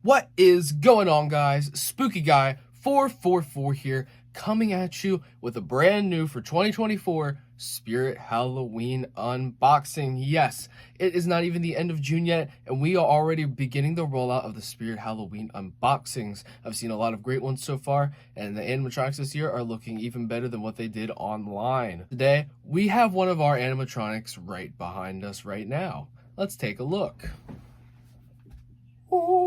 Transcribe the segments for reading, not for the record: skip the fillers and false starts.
What is going on, guys? Spooky Guy 444 here, coming at you with a brand new for 2024 Spirit Halloween unboxing. Yes, it is not even the end of June yet, and we are already beginning the rollout of the Spirit Halloween unboxings. I've seen a lot of great ones so far, and the animatronics this year are looking even better than what they did online. Today, we have one of our animatronics right behind us right now. Let's take a look.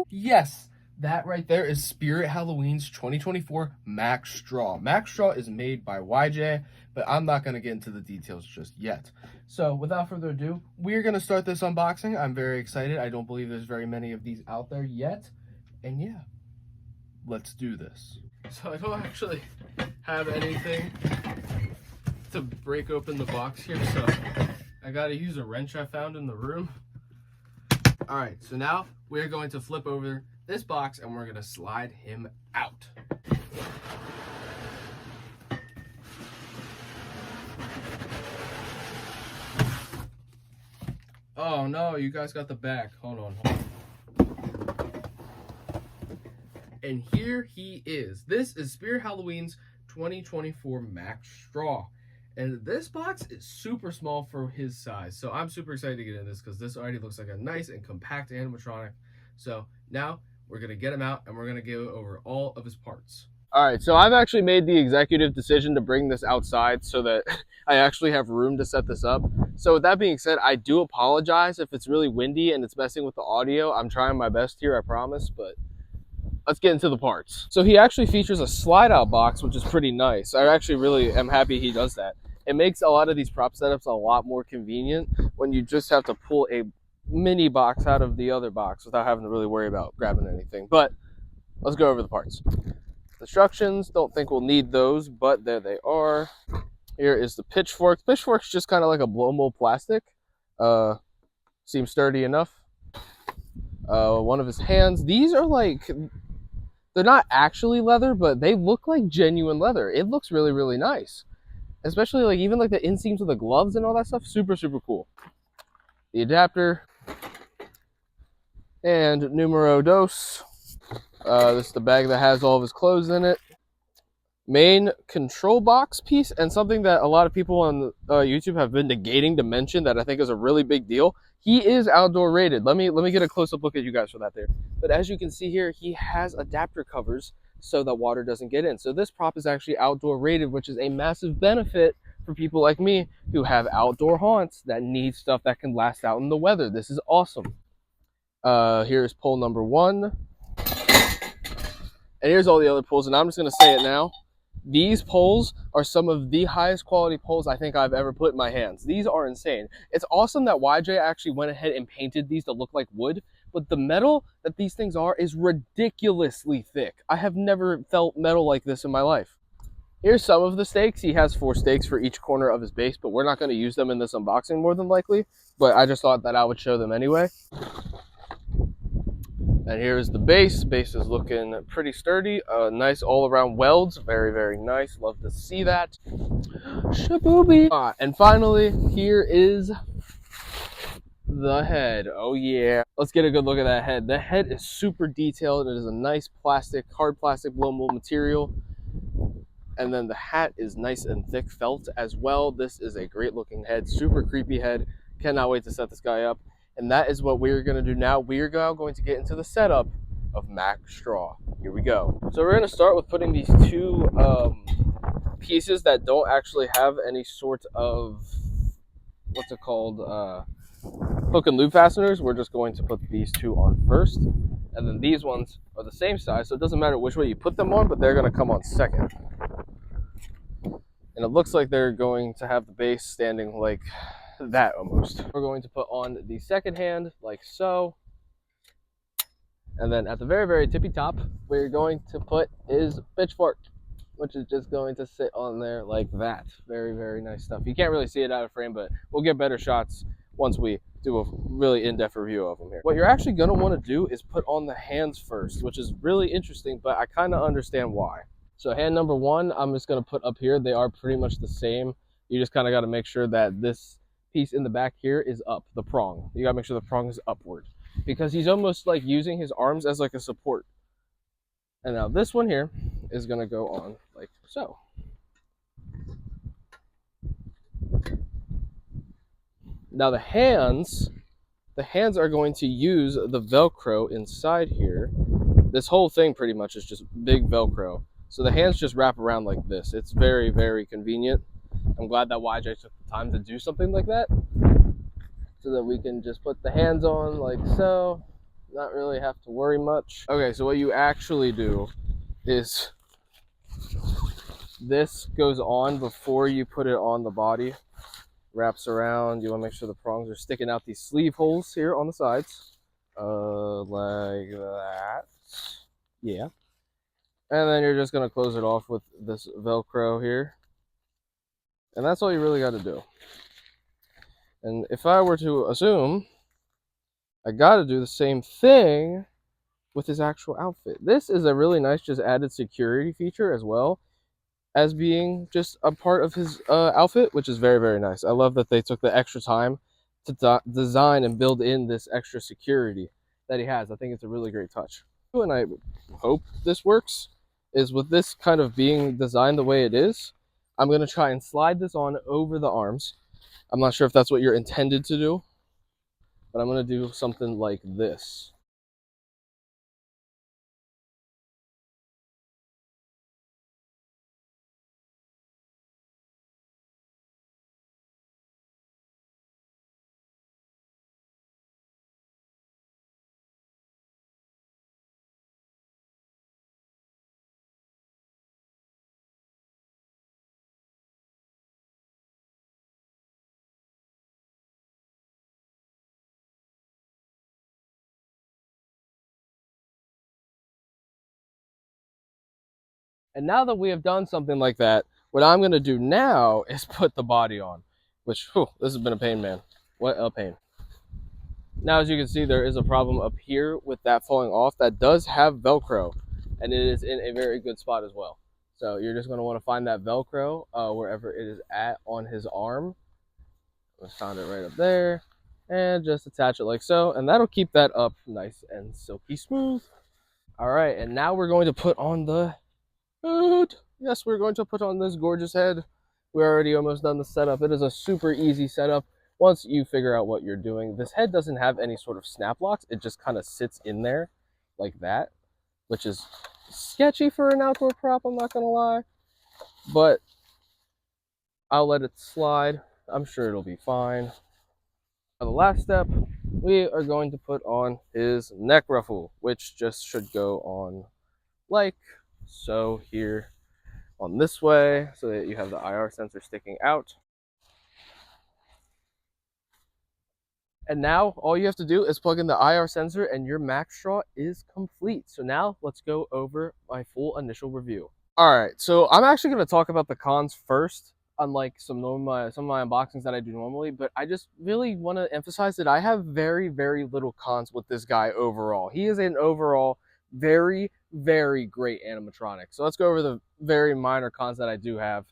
Yes, that right there is Spirit Halloween's 2024 Mack Straw. Mack Straw is made by YJ, but I'm not going to get into the details just yet. So without further ado, we're going to start this unboxing. I'm very excited. I don't believe there's very many of these out there yet. And yeah, let's do this. So I don't actually have anything to break open the box here, so I got to use a wrench I found in the room. All right, so now we're going to flip over this box and we're going to slide him out. Oh no, you guys got the back. Hold on. And here he is. This is Spirit Halloween's 2024 Mack Straw. And this box is super small for his size. So I'm super excited to get in this because this already looks like a nice and compact animatronic. So now we're going to get him out and we're going to go over all of his parts. All right, so I've actually made the executive decision to bring this outside so that I actually have room to set this up. So with that being said, I do apologize if it's really windy and it's messing with the audio. I'm trying my best here, I promise, but let's get into the parts. So he actually features a slide out box, which is pretty nice. I actually really am happy he does that. It makes a lot of these prop setups a lot more convenient when you just have to pull a mini box out of the other box without having to really worry about grabbing anything. But let's go over the parts. Instructions, don't think we'll need those, but there they are. Here is the pitchfork. Pitchfork's just kind of like a blow mold plastic. Seems sturdy enough. One of his hands. These are like, they're not actually leather, but they look like genuine leather. It looks really, really nice. Especially like even like the inseams of the gloves and all that stuff. Super, super cool. The adapter. And numero dos. This is the bag that has all of his clothes in it. Main control box piece, and something that a lot of people on YouTube have been negating to mention that I think is a really big deal. He is outdoor rated. Let me get a close-up look at you guys for that there. But as you can see here, he has adapter covers so that water doesn't get in. So this prop is actually outdoor rated, which is a massive benefit for people like me who have outdoor haunts that need stuff that can last out in the weather. This is awesome. Here's pole number 1. And here's all the other poles, and I'm just going to say it now. These poles are some of the highest quality poles I think I've ever put in my hands. These are insane. It's awesome that YJ actually went ahead and painted these to look like wood, but the metal that these things are is ridiculously thick. I have never felt metal like this in my life. Here's some of the stakes. He has 4 stakes for each corner of his base, but we're not going to use them in this unboxing more than likely, but I just thought that I would show them anyway. And here's the base. Base is looking pretty sturdy. Nice all-around welds. Very, very nice. Love to see that. Shabooby. And finally, here is the head. Oh, yeah. Let's get a good look at that head. The head is super detailed. It is a nice plastic, hard plastic blow mold material. And then the hat is nice and thick felt as well. This is a great-looking head. Super creepy head. Cannot wait to set this guy up. And that is what we're going to do now. We are now going to get into the setup of Mack Straw. Here we go. So we're going to start with putting these 2 pieces that don't actually have any sort of, what's it called, hook and loop fasteners. We're just going to put these 2 on first. And then these ones are the same size, so it doesn't matter which way you put them on, but they're going to come on second. And it looks like they're going to have the base standing like that almost. We're going to put on the second hand like so, and then at the very, very tippy top we're going to put his pitchfork, which is just going to sit on there like that. Very, very nice stuff. You can't really see it out of frame, but we'll get better shots once we do a really in-depth review of them here. What you're actually going to want to do is put on the hands first, which is really interesting, but I kind of understand why. So hand number 1, I'm just going to put up here. They are pretty much the same. You just kind of got to make sure that this piece in the back here is up, the prong. You gotta make sure the prong is upward. because he's almost like using his arms as like a support. And now this one here is going to go on like so. Now the hands are going to use the Velcro inside here. This whole thing pretty much is just big Velcro. So the hands just wrap around like this. It's very, very convenient. I'm glad that YJ took the time to do something like that, so that we can just put the hands on like so, not really have to worry much. Okay, so what you actually do is this goes on before you put it on the body. Wraps around. You want to make sure the prongs are sticking out these sleeve holes here on the sides. Like that. Yeah. And then you're just going to close it off with this Velcro here. And that's all you really got to do. And if I were to assume, I got to do the same thing with his actual outfit. This is a really nice just added security feature as well as being just a part of his outfit, which is very, very nice. I love that they took the extra time to design and build in this extra security that he has. I think it's a really great touch. And I hope this works, is with this kind of being designed the way it is, I'm going to try and slide this on over the arms. I'm not sure if that's what you're intended to do, but I'm going to do something like this. And now that we have done something like that, what I'm going to do now is put the body on, which, whew, this has been a pain, man. What a pain. Now, as you can see, there is a problem up here with that falling off. That does have Velcro, and it is in a very good spot as well. So you're just going to want to find that Velcro wherever it is at on his arm. Let's find it right up there, and just attach it like so, and that'll keep that up nice and silky smooth. All right, and now we're going to put on the hood. Yes, we're going to put on this gorgeous head. We're already almost done the setup. It is a super easy setup once you figure out what you're doing. This head doesn't have any sort of snap locks. It just kind of sits in there like that, which is sketchy for an outdoor prop, I'm not going to lie. But I'll let it slide. I'm sure it'll be fine. Now, the last step, we are going to put on his neck ruffle, which just should go on like so here on this way, so that you have the IR sensor sticking out. And now all you have to do is plug in the IR sensor and your Mack straw is complete. So now let's go over my full initial review. All right, so I'm actually going to talk about the cons first, unlike some of my unboxings that I do normally, but I just really want to emphasize that I have very, very little cons with this guy overall. He is an overall very, very great animatronic. So let's go over the very minor cons that I do have.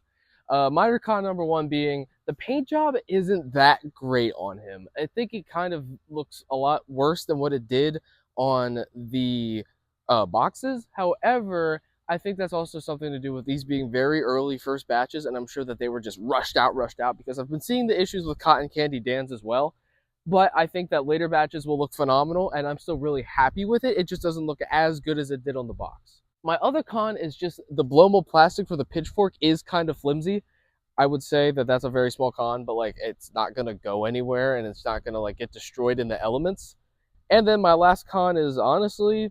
Minor con number one being the paint job isn't that great on him. I think it kind of looks a lot worse than what it did on the boxes. However, I think that's also something to do with these being very early first batches, and I'm sure that they were just rushed out, because I've been seeing the issues with Cotton Candy Dan's as well. But I think that later batches will look phenomenal, and I'm still really happy with it. It just doesn't look as good as it did on the box. My other con is just the blow mold plastic for the pitchfork is kind of flimsy. I would say that that's a very small con, but like it's not going to go anywhere, and it's not going to like get destroyed in the elements. And then my last con is honestly,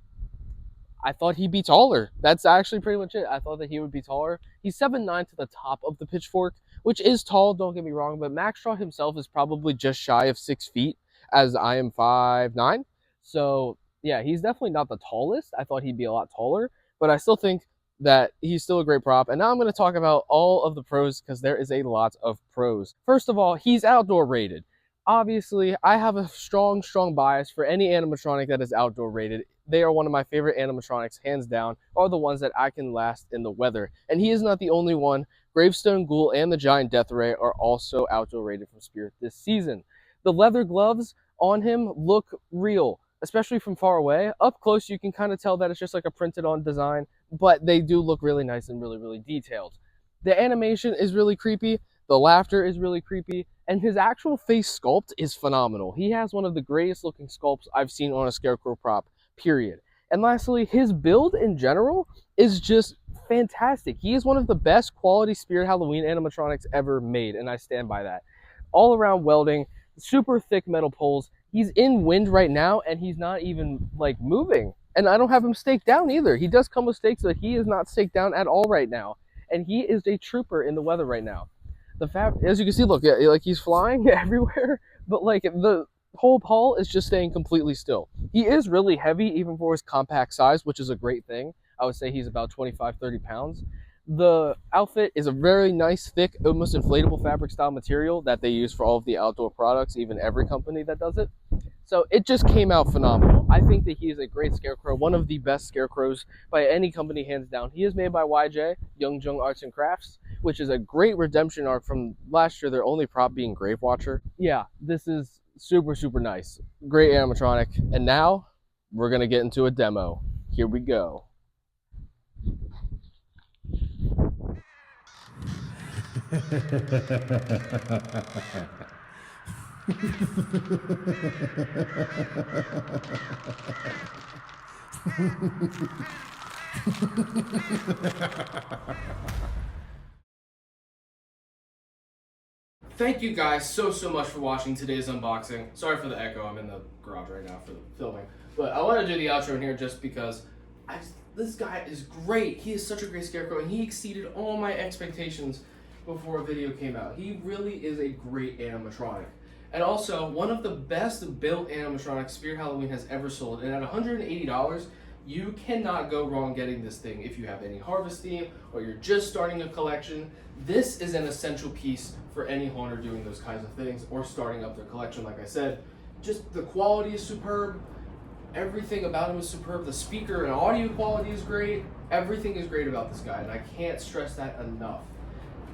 I thought he'd be taller. That's actually pretty much it. I thought that he would be taller. He's 7'9" to the top of the pitchfork, which is tall, don't get me wrong, but Mack Straw himself is probably just shy of 6 feet, as I am 5'9". So yeah, he's definitely not the tallest. I thought he'd be a lot taller, but I still think that he's still a great prop. And now I'm going to talk about all of the pros, because there is a lot of pros. First of all, he's outdoor rated. Obviously, I have a strong bias for any animatronic that is outdoor rated. They are one of my favorite animatronics, hands down, are the ones that I can last in the weather. And he is not the only one. Gravestone Ghoul and the Giant Death Ray are also outdoor rated from Spirit this season. The leather gloves on him look real. especially from far away. Up close, you can kind of tell that it's just like a printed on design, but they do look really nice and really, really detailed. The animation is really creepy. The laughter is really creepy. And his actual face sculpt is phenomenal. He has one of the greatest looking sculpts I've seen on a Scarecrow prop, period. And lastly, his build in general is just fantastic. He is one of the best quality Spirit Halloween animatronics ever made, and I stand by that. All around welding, super thick metal poles. He's in wind right now, and he's not even like moving. And I don't have him staked down either. He does come with stakes, but he is not staked down at all right now. And he is a trooper in the weather right now. The fact, as you can see, look, like he's flying everywhere, but like the whole hull is just staying completely still. He is really heavy, even for his compact size, which is a great thing. I would say he's about 25, 30 pounds. The outfit is a very nice, thick, almost inflatable fabric style material that they use for all of the outdoor products, even every company that does it. So it just came out phenomenal. I think that he is a great Scarecrow, one of the best Scarecrows by any company, hands down. He is made by YJ, Young Jung Arts and Crafts, which is a great redemption arc from last year, their only prop being Grave Watcher. Yeah, this is super, super nice. Great animatronic. And now we're going to get into a demo. Here we go. Thank you guys so much for watching today's unboxing. Sorry for the echo, I'm in the garage right now for the filming. But I want to do the outro in here just because this guy is great. He is such a great Scarecrow, and he exceeded all my expectations before a video came out. He really is a great animatronic. And also, one of the best built animatronics Spirit Halloween has ever sold. And at $180, you cannot go wrong getting this thing if you have any Harvest theme or you're just starting a collection. This is an essential piece for any haunter doing those kinds of things or starting up their collection. Like I said, just the quality is superb. Everything about him is superb. The speaker and audio quality is great. Everything is great about this guy, and I can't stress that enough.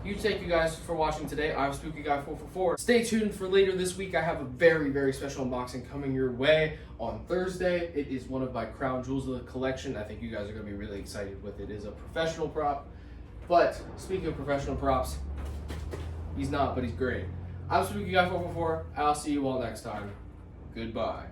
Thank you guys for watching today. I'm Spooky Guy 444. Stay tuned for later this week. I have a very special unboxing coming your way on Thursday. It is one of my crown jewels of the collection. I think you guys are going to be really excited with it. It is a professional prop. But speaking of professional props, he's not, but he's great. I'm Spooky Guy 444. I'll see you all next time. Goodbye.